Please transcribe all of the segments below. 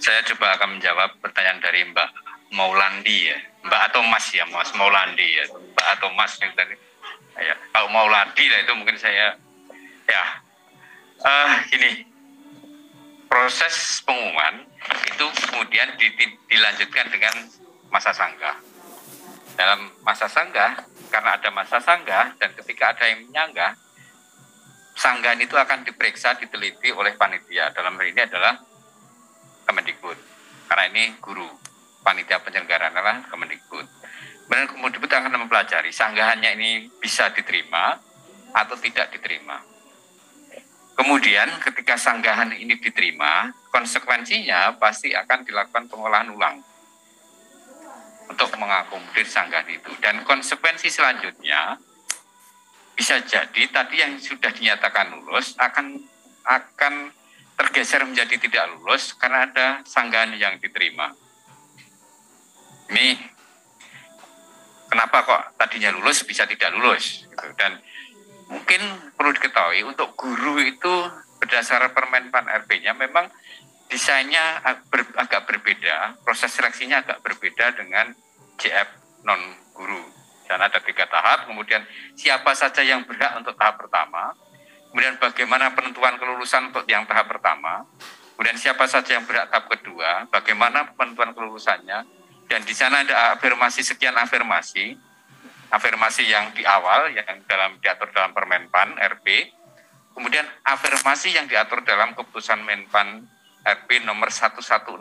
Saya coba akan menjawab pertanyaan dari Mbak Maulandi ya, Mbak atau Mas ya, Mas Maulandi ya, Mbak atau Mas yang tadi. Ya, kalau Maulandi lah itu mungkin saya ya ini proses pengumuman itu kemudian dilanjutkan dengan masa sanggah. Dalam masa sanggah, karena ada masa sanggah dan ketika ada yang menyanggah, sanggahan itu akan diperiksa, diteliti oleh panitia. Dalam hal ini adalah Kemendikbud, karena ini guru, panitia penyelenggaraan adalah Kemendikbud. Kemudian Kemendikbud akan mempelajari sanggahannya ini bisa diterima atau tidak diterima. Kemudian ketika sanggahan ini diterima, konsekuensinya pasti akan dilakukan pengolahan ulang untuk mengakomodir sanggahan itu. Dan konsekuensi selanjutnya bisa jadi tadi yang sudah dinyatakan lulus akan tergeser menjadi tidak lulus karena ada sanggahan yang diterima. Ini kenapa kok tadinya lulus bisa tidak lulus gitu. Dan mungkin perlu diketahui untuk guru itu berdasar Permenpan RP-nya memang desainnya agak berbeda, proses seleksinya agak berbeda dengan JF non guru. Dan ada 3 tahap, kemudian siapa saja yang berhak untuk tahap pertama, kemudian bagaimana penentuan kelulusan untuk yang tahap pertama, kemudian siapa saja yang berhak tahap kedua, bagaimana penentuan kelulusannya, dan di sana ada afirmasi sekian afirmasi yang di awal yang diatur dalam Permenpan RP, kemudian afirmasi yang diatur dalam keputusan Menpan RP nomor 1169.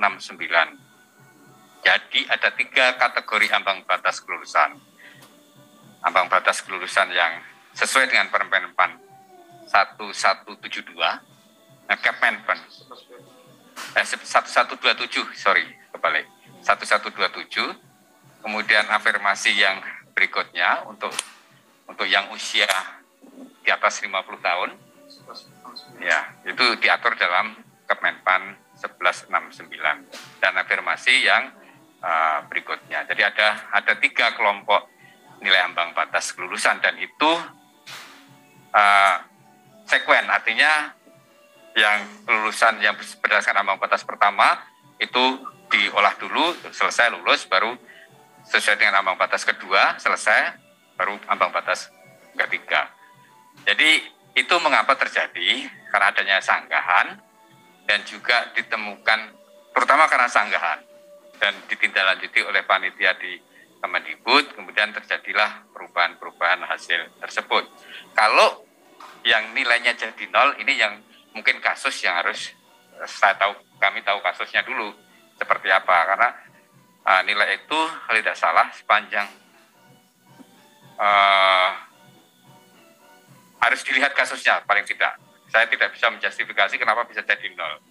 Jadi ada 3 kategori ambang batas kelulusan. Ambang batas kelulusan yang sesuai dengan Permenpan 1172, Kemenpan 1127, kebalik 1127. Kemudian afirmasi yang berikutnya untuk yang usia di atas 50 tahun, ya itu diatur dalam Kemenpan 1169 dan afirmasi yang berikutnya. Jadi ada 3 kelompok nilai ambang batas kelulusan dan itu sekuen, artinya yang kelulusan yang berdasarkan ambang batas pertama itu diolah dulu, selesai lulus, baru sesuai dengan ambang batas kedua, selesai, baru ambang batas ketiga. Jadi itu mengapa terjadi? Karena adanya sanggahan dan juga ditemukan, terutama karena sanggahan dan ditindaklanjuti oleh panitia di Kemendikbud, kemudian terjadilah perubahan-perubahan hasil tersebut. Kalau yang nilainya jadi 0, ini yang mungkin kasus yang harus kami tahu kasusnya dulu seperti apa, karena nilai itu kalau tidak salah sepanjang harus dilihat kasusnya paling tidak. Saya tidak bisa menjustifikasi kenapa bisa jadi 0.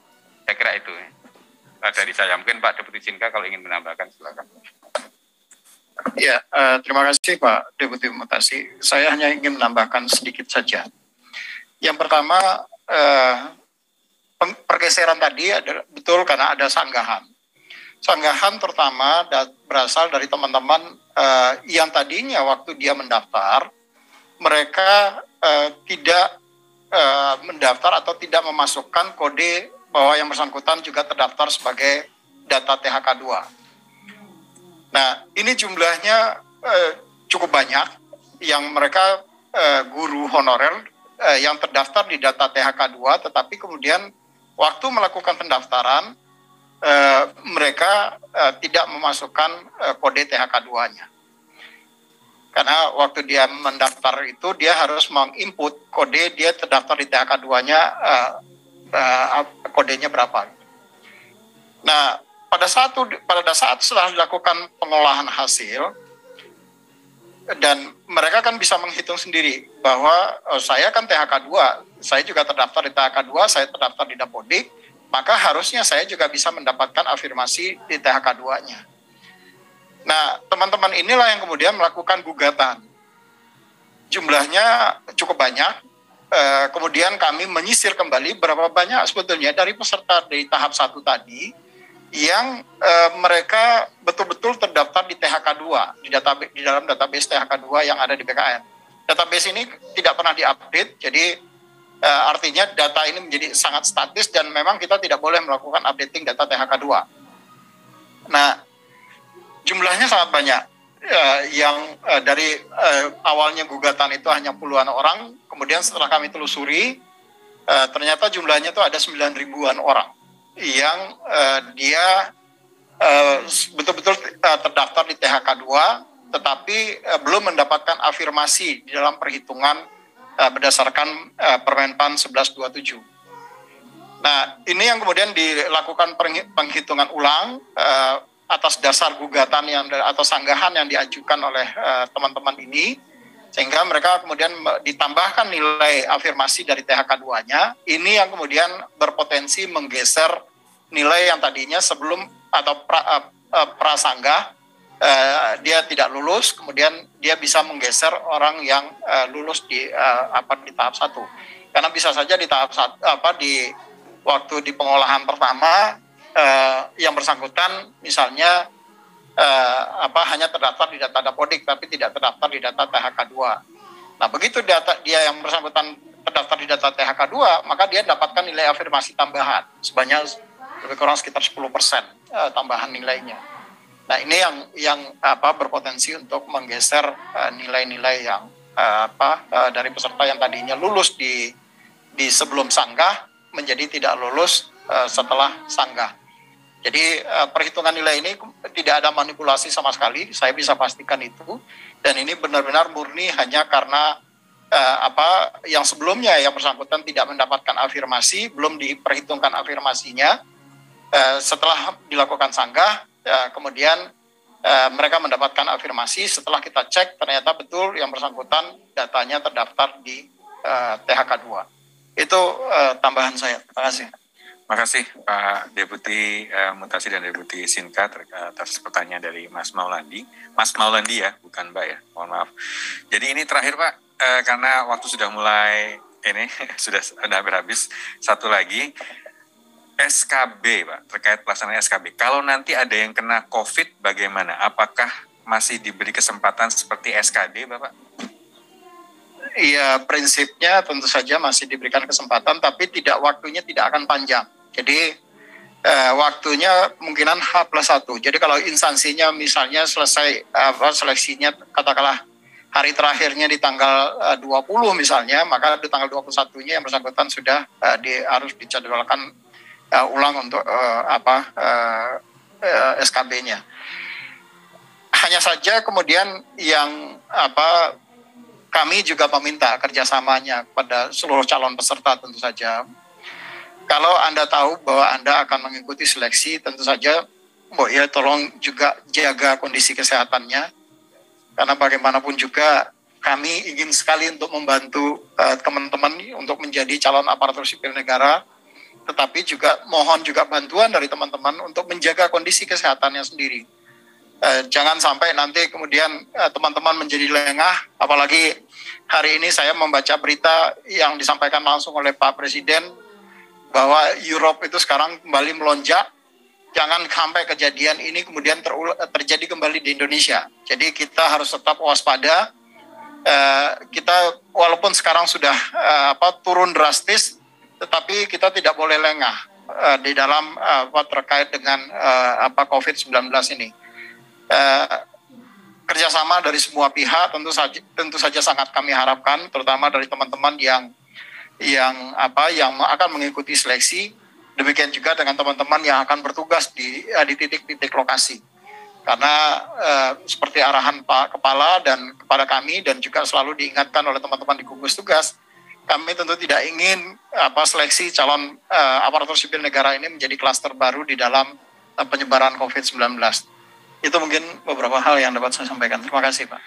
Saya kira itu dari saya. Mungkin Pak Deputi Cinka kalau ingin menambahkan silakan. Ya, terima kasih Pak Deputi Mutasi. Saya hanya ingin menambahkan sedikit saja. Yang pertama, pergeseran tadi adalah betul karena ada sanggahan. Sanggahan pertama berasal dari teman-teman yang tadinya waktu dia mendaftar, mereka tidak mendaftar atau tidak memasukkan kode bahwa yang bersangkutan juga terdaftar sebagai data THK 2. Nah, ini jumlahnya cukup banyak yang mereka guru honorer yang terdaftar di data THK 2, tetapi kemudian waktu melakukan pendaftaran mereka tidak memasukkan kode THK 2-nya. Karena waktu dia mendaftar itu dia harus menginput kode dia terdaftar di THK 2-nya kodenya berapa. Nah, pada saat setelah dilakukan pengolahan hasil dan mereka kan bisa menghitung sendiri bahwa saya kan THK 2, saya juga terdaftar di THK 2, saya terdaftar di Dapodik, maka harusnya saya juga bisa mendapatkan afirmasi di THK 2-nya. Nah, teman-teman inilah yang kemudian melakukan gugatan. Jumlahnya cukup banyak. Kemudian kami menyisir kembali berapa banyak sebetulnya dari peserta dari tahap 1 tadi yang mereka betul-betul terdaftar di THK 2, di dalam database THK 2 yang ada di BKN. Database ini tidak pernah diupdate, jadi Artinya data ini menjadi sangat statis dan memang kita tidak boleh melakukan updating data THK 2. Nah, jumlahnya sangat banyak. Yang dari awalnya gugatan itu hanya puluhan orang, kemudian setelah kami telusuri, ternyata jumlahnya itu ada 9 ribuan orang yang dia betul-betul terdaftar di THK 2, tetapi belum mendapatkan afirmasi di dalam perhitungan berdasarkan Permenpan 1127. Nah, ini yang kemudian dilakukan penghitungan ulang atas dasar gugatan atau sanggahan yang diajukan oleh teman-teman ini, sehingga mereka kemudian ditambahkan nilai afirmasi dari THK 2-nya. Ini yang kemudian berpotensi menggeser nilai yang tadinya sebelum atau prasanggah dia tidak lulus, kemudian dia bisa menggeser orang yang lulus di tahap 1. Karena bisa saja di tahap waktu di pengolahan pertama yang bersangkutan misalnya hanya terdaftar di data Dapodik tapi tidak terdaftar di data THK 2. Nah, begitu dia yang bersangkutan terdaftar di data THK 2, maka dia dapatkan nilai afirmasi tambahan sebanyak lebih kurang sekitar 10% tambahan nilainya. Nah, ini yang berpotensi untuk menggeser nilai-nilai yang dari peserta yang tadinya lulus di sebelum sanggah menjadi tidak lulus setelah sanggah. Jadi perhitungan nilai ini tidak ada manipulasi sama sekali, saya bisa pastikan itu. Dan ini benar-benar murni hanya karena yang sebelumnya yang bersangkutan tidak mendapatkan afirmasi, belum diperhitungkan afirmasinya. Setelah dilakukan sanggah, kemudian mereka mendapatkan afirmasi. Setelah kita cek, ternyata betul yang bersangkutan datanya terdaftar di THK 2. Itu tambahan saya. Terima kasih. Terima kasih Pak Deputi Mutasi dan Deputi Sinka atas pertanyaan dari Mas Maulandi. Mas Maulandi ya, bukan Mbak ya, mohon maaf. Jadi ini terakhir Pak, karena waktu sudah mulai sudah hampir habis. Satu lagi, SKB Pak, terkait pelaksanaan SKB. Kalau nanti ada yang kena COVID bagaimana? Apakah masih diberi kesempatan seperti SKD Bapak? Iya, prinsipnya tentu saja masih diberikan kesempatan, tapi waktunya tidak akan panjang. Jadi waktunya kemungkinan H+1. Jadi kalau instansinya misalnya selesai seleksinya katakanlah hari terakhirnya di tanggal 20 misalnya, maka di tanggal 21-nya yang bersangkutan sudah harus dijadwalkan ulang untuk SKB-nya. Hanya saja kemudian yang kami juga meminta kerjasamanya kepada seluruh calon peserta tentu saja. Kalau Anda tahu bahwa Anda akan mengikuti seleksi, tentu saja tolong juga jaga kondisi kesehatannya. Karena bagaimanapun juga kami ingin sekali untuk membantu teman-teman untuk menjadi calon aparatur sipil negara, tetapi juga mohon juga bantuan dari teman-teman untuk menjaga kondisi kesehatannya sendiri. Jangan sampai nanti kemudian teman-teman menjadi lengah, apalagi hari ini saya membaca berita yang disampaikan langsung oleh Pak Presiden bahwa Europe itu sekarang kembali melonjak. Jangan sampai kejadian ini kemudian terjadi kembali di Indonesia. Jadi kita harus tetap waspada. Kita walaupun sekarang sudah turun drastis, tetapi kita tidak boleh lengah di dalam terkait dengan COVID-19 ini. Kerjasama dari semua pihak tentu saja sangat kami harapkan, terutama dari teman-teman yang akan mengikuti seleksi, demikian juga dengan teman-teman yang akan bertugas di titik-titik lokasi. Karena seperti arahan Pak Kepala dan kepada kami dan juga selalu diingatkan oleh teman-teman di gugus tugas, kami tentu tidak ingin seleksi calon aparatur sipil negara ini menjadi klaster baru di dalam penyebaran COVID-19. Itu mungkin beberapa hal yang dapat saya sampaikan. Terima kasih Pak.